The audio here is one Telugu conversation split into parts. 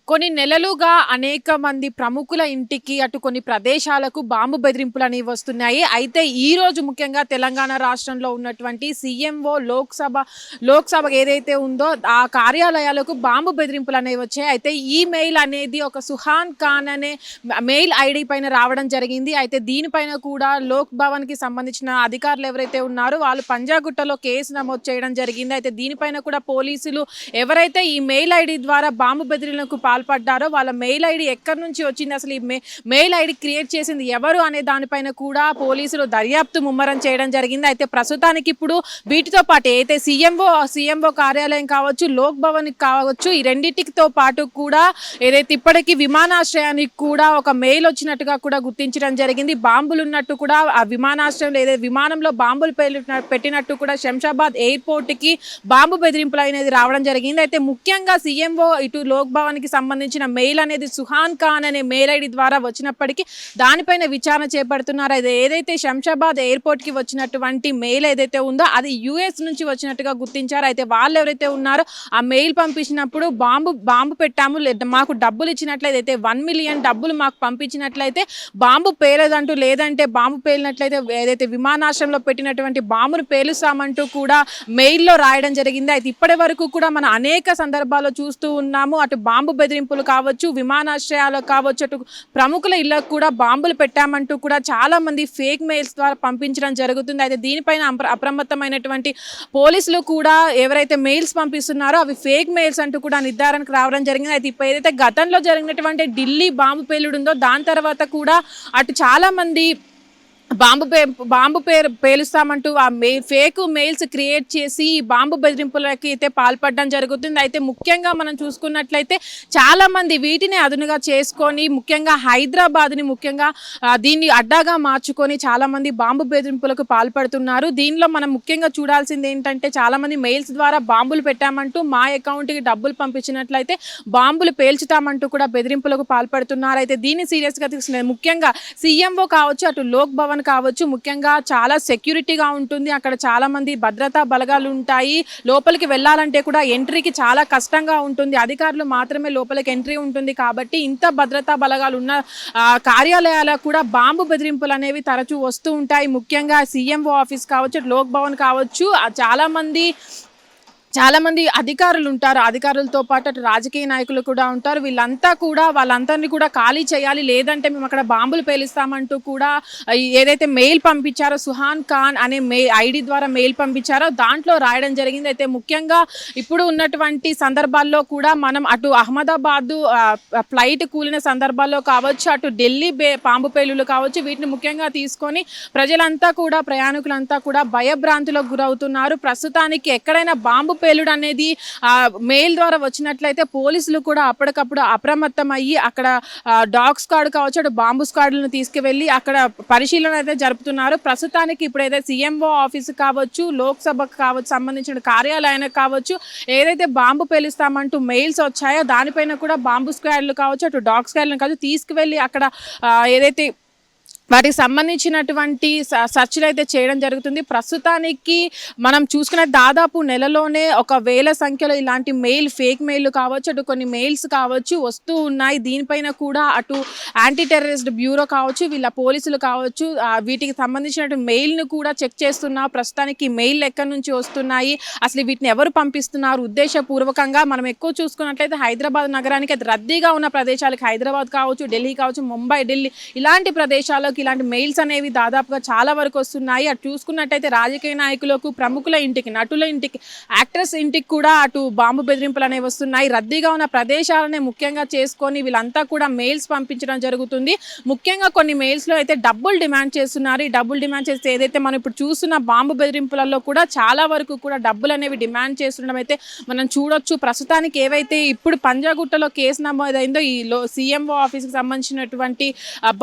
కొన్ని నెలలుగా అనేక మంది ప్రముఖుల ఇంటికి అటు కొన్ని ప్రదేశాలకు బాంబు బెదిరింపులు అనేవి వస్తున్నాయి. అయితే ఈ రోజు ముఖ్యంగా తెలంగాణ రాష్ట్రంలో ఉన్నటువంటి సీఎంఓ లోక్సభ ఏదైతే ఉందో ఆ కార్యాలయాలకు బాంబు బెదిరింపులు అనేవి వచ్చాయి. అయితే ఈ మెయిల్ అనేది ఒక సుహాన్ ఖాన్ అనే మెయిల్ ఐడి పైన రావడం జరిగింది. అయితే దీనిపైన కూడా లోక్ భవన్ కి సంబంధించిన అధికారులు ఎవరైతే ఉన్నారో వాళ్ళు పంజాగుట్టలో కేసు నమోదు చేయడం జరిగింది. అయితే దీనిపైన కూడా పోలీసులు ఎవరైతే ఈ మెయిల్ ఐడి ద్వారా బాంబు బెదిరింపులకు పాల్పడ్డారో వాళ్ళ మెయిల్ ఐడి ఎక్కడి నుంచి వచ్చింది, అసలు ఈ మెయిల్ ఐడి క్రియేట్ చేసింది ఎవరు అనే దానిపైన కూడా పోలీసులు దర్యాప్తు ముమ్మరం చేయడం జరిగింది. అయితే ప్రస్తుతానికి ఇప్పుడు వీటితో పాటు అయితే సీఎంఓ కార్యాలయం కావచ్చు, లోక్ భవన్ కావచ్చు, ఈ రెండింటితో పాటు కూడా ఏదైతే ఇప్పటికీ విమానాశ్రయానికి కూడా ఒక మెయిల్ వచ్చినట్టుగా కూడా గుర్తించడం జరిగింది. బాంబులు ఉన్నట్టు కూడా ఆ విమానాశ్రయంలో ఏదైతే విమానంలో బాంబులు పెట్టినట్టు కూడా శంషాబాద్ ఎయిర్పోర్ట్ కి బాంబు బెదిరింపులు అనేది రావడం జరిగింది. అయితే ముఖ్యంగా సీఎంఓ ఇటు లోక్ భవన్ కి సంబంధించిన మెయిల్ అనేది సుహాన్ ఖాన్ అనే మెయిల్ ఐడి ద్వారా వచ్చినప్పటికీ దానిపైన విచారణ చేపడుతున్నారు. అది ఏదైతే శంషాబాద్ ఎయిర్పోర్ట్ కి వచ్చినటువంటి మెయిల్ ఏదైతే ఉందో అది యుఎస్ నుంచి వచ్చినట్టుగా గుర్తించారు. అయితే వాళ్ళు ఎవరైతే ఉన్నారో ఆ మెయిల్ పంపించినప్పుడు బాంబు పెట్టాము, మాకు డబ్బులు ఇచ్చినట్లయితే 1 మిలియన్ డబ్బులు మాకు పంపించినట్లయితే బాంబు పేలదంటూ, లేదంటే బాంబు పేలినట్లయితే ఏదైతే విమానాశ్రయంలో పెట్టినటువంటి బాంబును పేలుస్తామంటూ కూడా మెయిల్లో రాయడం జరిగింది. అయితే ఇప్పటి వరకు కూడా మనం అనేక సందర్భాల్లో చూస్తూ ఉన్నాము. అటు బాంబు బెదిరింపులు కావచ్చు, విమానాశ్రయాలకు కావచ్చు, అటు ప్రముఖుల ఇళ్లకు కూడా బాంబులు పెట్టామంటూ కూడా చాలా మంది ఫేక్ మెయిల్స్ ద్వారా పంపించడం జరుగుతుంది. అయితే దీనిపైన అప్రమత్తమైనటువంటి పోలీసులు కూడా ఎవరైతే మెయిల్స్ పంపిస్తున్నారో అవి ఫేక్ మెయిల్స్ అంటూ కూడా నిర్ధారణకు రావడం జరిగింది. అయితే ఇప్పుడు ఏదైతే గతంలో జరిగినటువంటి ఢిల్లీ బాంబు పేలుడు ఉందో దాని తర్వాత కూడా అటు చాలా మంది బాంబు పేలుస్తామంటూ ఆ ఫేక్ మెయిల్స్ క్రియేట్ చేసి బాంబు బెదిరింపులకి అయితే పాల్పడడం జరుగుతుంది. అయితే ముఖ్యంగా మనం చూసుకున్నట్లయితే చాలా మంది వీటిని అదునుగా చేసుకొని ముఖ్యంగా హైదరాబాద్ని దీన్ని అడ్డాగా మార్చుకొని చాలా మంది బాంబు బెదిరింపులకు పాల్పడుతున్నారు. దీనిలో మనం ముఖ్యంగా చూడాల్సింది ఏంటంటే చాలా మంది మెయిల్స్ ద్వారా బాంబులు పెట్టామంటూ మా అకౌంట్కి డబ్బులు పంపించినట్లయితే బాంబులు పేల్చుతామంటూ కూడా బెదిరింపులకు పాల్పడుతున్నారు. అయితే దీన్ని సీరియస్గా తీసుకునేది ముఖ్యంగా సీఎంఓ కావచ్చు, అటు లోక్ భవన్ కావచ్చు, ముఖ్యంగా చాలా సెక్యూరిటీగా ఉంటుంది. అక్కడ చాలా మంది భద్రతా బలగాలు ఉంటాయి. లోపలికి వెళ్ళాలంటే కూడా ఎంట్రీకి చాలా కష్టంగా ఉంటుంది. అధికారులు మాత్రమే లోపలికి ఎంట్రీ ఉంటుంది. కాబట్టి ఇంత భద్రతా బలగాలు ఉన్న కార్యాలయాలకు కూడా బాంబు బెదిరింపులు అనేవి తరచూ వస్తూ ఉంటాయి. ముఖ్యంగా సీఎంఓ ఆఫీస్ కావచ్చు, లోక్ భవన్ కావచ్చు, చాలా మంది అధికారులు ఉంటారు. అధికారులతో పాటు అటు రాజకీయ నాయకులు కూడా ఉంటారు. వాళ్ళందరినీ కూడా ఖాళీ చేయాలి, లేదంటే మేము అక్కడ బాంబులు పేలుస్తామంటూ కూడా ఏదైతే మెయిల్ పంపించారో సుహాన్ ఖాన్ అనే ఐడి ద్వారా మెయిల్ పంపించారో దాంట్లో రాయడం జరిగింది. అయితే ముఖ్యంగా ఇప్పుడు ఉన్నటువంటి సందర్భాల్లో కూడా మనం అటు అహ్మదాబాద్ ఫ్లైట్ కూలిన సందర్భాల్లో కావచ్చు, అటు ఢిల్లీ బాంబు పేలులు కావచ్చు, వీటిని ముఖ్యంగా తీసుకొని ప్రయాణికులంతా కూడా భయభ్రాంతులకు గురవుతున్నారు. ప్రస్తుతానికి ఎక్కడైనా బాంబు పేలుడు అనేది మెయిల్ ద్వారా వచ్చినట్లయితే పోలీసులు కూడా అప్పటికప్పుడు అప్రమత్తం అయ్యి అక్కడ డాగ్ స్క్వాడ్ కావచ్చు, అటు బాంబు స్క్వాడ్లను తీసుకువెళ్ళి అక్కడ పరిశీలన అయితే జరుపుతున్నారు. ప్రస్తుతానికి ఇప్పుడైతే సీఎంఓ ఆఫీసు కావచ్చు, లోక్సభకు కావచ్చు సంబంధించిన కార్యాలయానికి కావచ్చు ఏదైతే బాంబు పేలుస్తామంటూ మెయిల్స్ వచ్చాయో దానిపైన కూడా బాంబు స్క్వాడ్లు కావచ్చు, అటు డాగ్ స్క్వాడ్లను కావచ్చు తీసుకువెళ్ళి అక్కడ ఏదైతే వాటికి సంబంధించినటువంటి సర్చ్లు అయితే చేయడం జరుగుతుంది. ప్రస్తుతానికి మనం చూసుకునే దాదాపు నెలలోనే 1000 సంఖ్యలో ఇలాంటి ఫేక్ మెయిల్ కావచ్చు, అటు కొన్ని మెయిల్స్ కావచ్చు వస్తూ ఉన్నాయి. దీనిపైన కూడా అటు యాంటీ టెర్రరిస్ట్ బ్యూరో కావచ్చు, వీళ్ళ పోలీసులు కావచ్చు వీటికి సంబంధించిన మెయిల్ను కూడా చెక్ చేస్తున్నారు. ప్రస్తుతానికి మెయిల్ ఎక్కడి నుంచి వస్తున్నాయి, అసలు వీటిని ఎవరు పంపిస్తున్నారు ఉద్దేశపూర్వకంగా మనం ఎక్కువ చూసుకున్నట్లయితే హైదరాబాద్ నగరానికి అది రద్దీగా ఉన్న ప్రదేశాలకు హైదరాబాద్ కావచ్చు, ఢిల్లీ కావచ్చు, ముంబై, ఢిల్లీ ఇలాంటి ప్రదేశాలకు ఇలాంటి మెయిల్స్ అనేవి దాదాపుగా చాలా వరకు వస్తున్నాయి. అటు చూసుకున్నట్టయితే రాజకీయ నాయకులకు, ప్రముఖుల ఇంటికి, నటుల ఇంటికి, యాక్టర్స్ ఇంటికి కూడా అటు బాంబు బెదిరింపులు అనేవి వస్తున్నాయి. రద్దీగా ఉన్న ప్రదేశాలనే ముఖ్యంగా చేసుకొని వీళ్ళంతా కూడా మెయిల్స్ పంపించడం జరుగుతుంది. ముఖ్యంగా కొన్ని మెయిల్స్లో అయితే డబ్బులు డిమాండ్ చేస్తున్నారు. ఈ డబ్బులు డిమాండ్ చేస్తే ఏదైతే మనం ఇప్పుడు చూస్తున్న బాంబు బెదిరింపులలో కూడా చాలా వరకు కూడా డబ్బులు అనేవి డిమాండ్ చేస్తుండడం అయితే మనం చూడొచ్చు. ప్రస్తుతానికి ఏవైతే ఇప్పుడు పంజాగుట్టలో కేసు నమోదైందో ఈ సీఎంఓ ఆఫీస్కి సంబంధించినటువంటి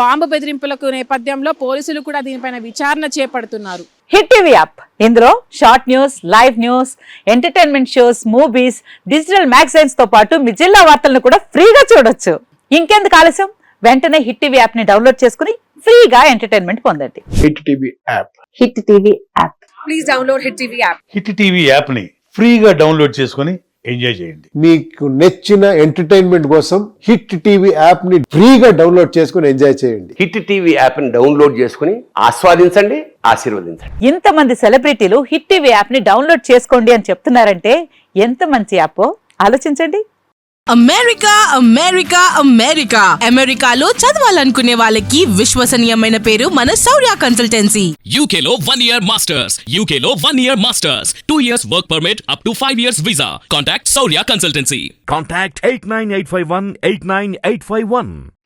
బాంబు బెదిరింపులకు నేపథ్యంలో పోలీసులు కూడా దీనిపైన విచారణ చేపడుతున్నారు. హిట్ టీవీ యాప్ ఇందులో short news, live news, entertainment shows, movies, digital magazines తో పాటు మీ జిల్లా వార్తలను కూడా ఫ్రీగా చూడొచ్చు. ఇంకెందుకు ఆలస్యం, వెంటనే హిట్ టీవీ యాప్ ని డౌన్లోడ్ చేసుకుని ఫ్రీగా ఎంటర్టైన్మెంట్ పొందండి. Hit TV app. Hit TV app. Please download hit TV app. Hit TV app ని ఫ్రీగా డౌన్లోడ్ చేసుకుని ఎంజాయ్ చేయండి. మీకు నచ్చిన ఎంటర్టైన్మెంట్ కోసం హిట్ టీవీ యాప్ ని ఫ్రీగా డౌన్లోడ్ చేసుకుని ఎంజాయ్ చేయండి. హిట్ టీవీ యాప్ ని డౌన్లోడ్ చేసుకుని ఆస్వాదించండి, ఆశీర్వదించండి. ఇంతమంది సెలబ్రిటీలు హిట్ టీవీ యాప్ ని డౌన్లోడ్ చేసుకోండి అని చెప్తున్నారంటే ఎంత మంచి యాప్ ఆలోచించండి. అమెరికా అమెరికా అమెరికా అమెరికాలో చదవాలనుకునే వాళ్ళకి విశ్వసనీయమైన పేరు మన శౌర్య consultancy. UK Law 1 Year Masters. UK Law 1 Year Masters. 2 years work permit up to 5 years visa. Contact Saurya Consultancy. Contact 89851 89851.